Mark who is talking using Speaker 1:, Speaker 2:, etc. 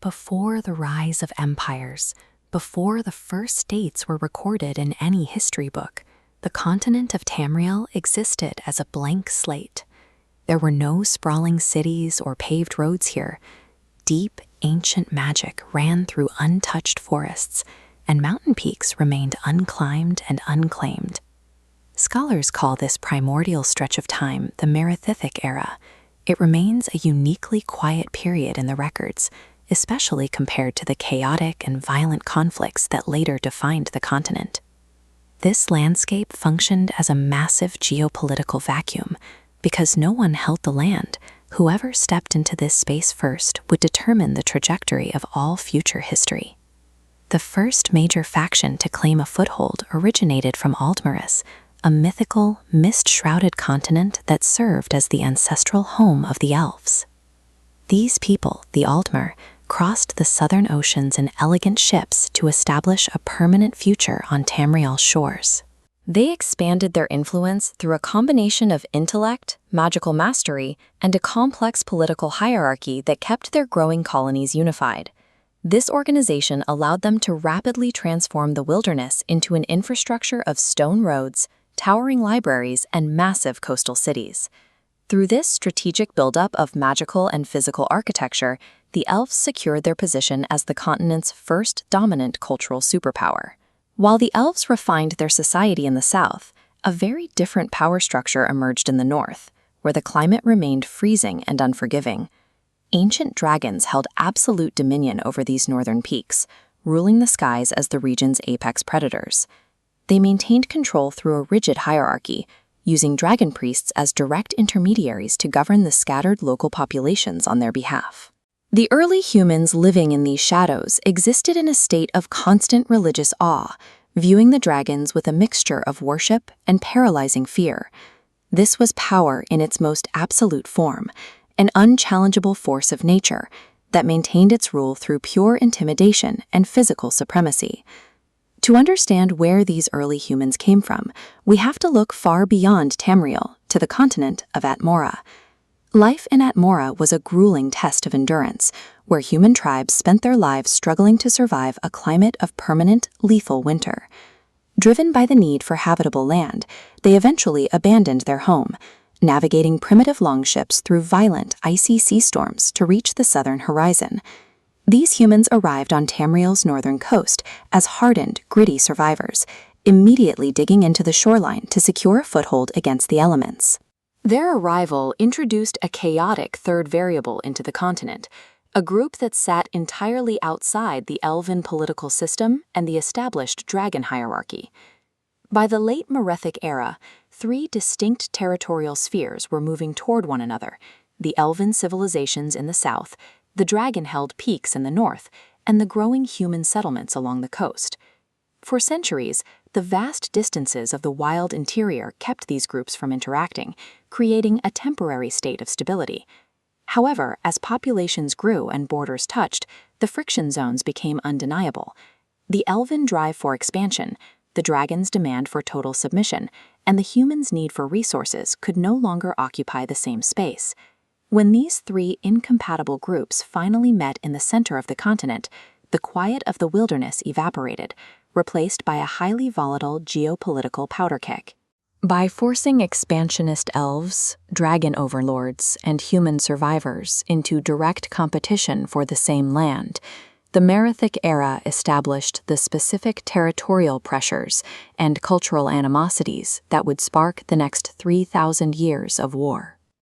Speaker 1: Before the rise of empires, before the first dates were recorded in any history book, the continent of Tamriel existed as a blank slate. There were no sprawling cities or paved roads here. Deep, ancient magic ran through untouched forests, and mountain peaks remained unclimbed and unclaimed. Scholars call this primordial stretch of time the Merethic Era. It remains a uniquely quiet period in the records, especially compared to the chaotic and violent conflicts that later defined the continent. This landscape functioned as a massive geopolitical vacuum. Because no one held the land, whoever stepped into this space first would determine the trajectory of all future history. The first major faction to claim a foothold originated from Aldmer, a mythical, mist-shrouded continent that served as the ancestral home of the Elves. These people, the Aldmer, crossed the southern oceans in elegant ships to establish a permanent future on Tamriel's shores. They expanded their influence through a combination of intellect, magical mastery, and a complex political hierarchy that kept their growing colonies unified. This organization allowed them to rapidly transform the wilderness into an infrastructure of stone roads, towering libraries, and massive coastal cities. Through this strategic buildup of magical and physical architecture, the Elves secured their position as the continent's first dominant cultural superpower. While the Elves refined their society in the south, a very different power structure emerged in the north, where the climate remained freezing and unforgiving. Ancient dragons held absolute dominion over these northern peaks, ruling the skies as the region's apex predators. They maintained control through a rigid hierarchy, using dragon priests as direct intermediaries to govern the scattered local populations on their behalf. The early humans living in these shadows existed in a state of constant religious awe, viewing the dragons with a mixture of worship and paralyzing fear. This was power in its most absolute form, an unchallengeable force of nature that maintained its rule through pure intimidation and physical supremacy. To understand where these early humans came from, we have to look far beyond Tamriel to the continent of Atmora. Life in Atmora was a grueling test of endurance, where human tribes spent their lives struggling to survive a climate of permanent, lethal winter. Driven by the need for habitable land, they eventually abandoned their home, navigating primitive longships through violent, icy sea storms to reach the southern horizon. These humans arrived on Tamriel's northern coast as hardened, gritty survivors, immediately digging into the shoreline to secure a foothold against the elements. Their arrival introduced a chaotic third variable into the continent, a group that sat entirely outside the elven political system and the established dragon hierarchy. By the late Merethic Era, three distinct territorial spheres were moving toward one another: the elven civilizations in the south, the dragon-held peaks in the north, and the growing human settlements along the coast. For centuries, the vast distances of the wild interior kept these groups from interacting, creating a temporary state of stability. However, as populations grew and borders touched, the friction zones became undeniable. The elven drive for expansion, the dragon's demand for total submission, and the human's need for resources could no longer occupy the same space. When these three incompatible groups finally met in the center of the continent, the quiet of the wilderness evaporated, replaced by a highly volatile geopolitical powder keg. By forcing expansionist elves, dragon overlords, and human survivors into direct competition for the same land, the Merethic Era established the specific territorial pressures and cultural animosities that would spark the next 3,000 years of war.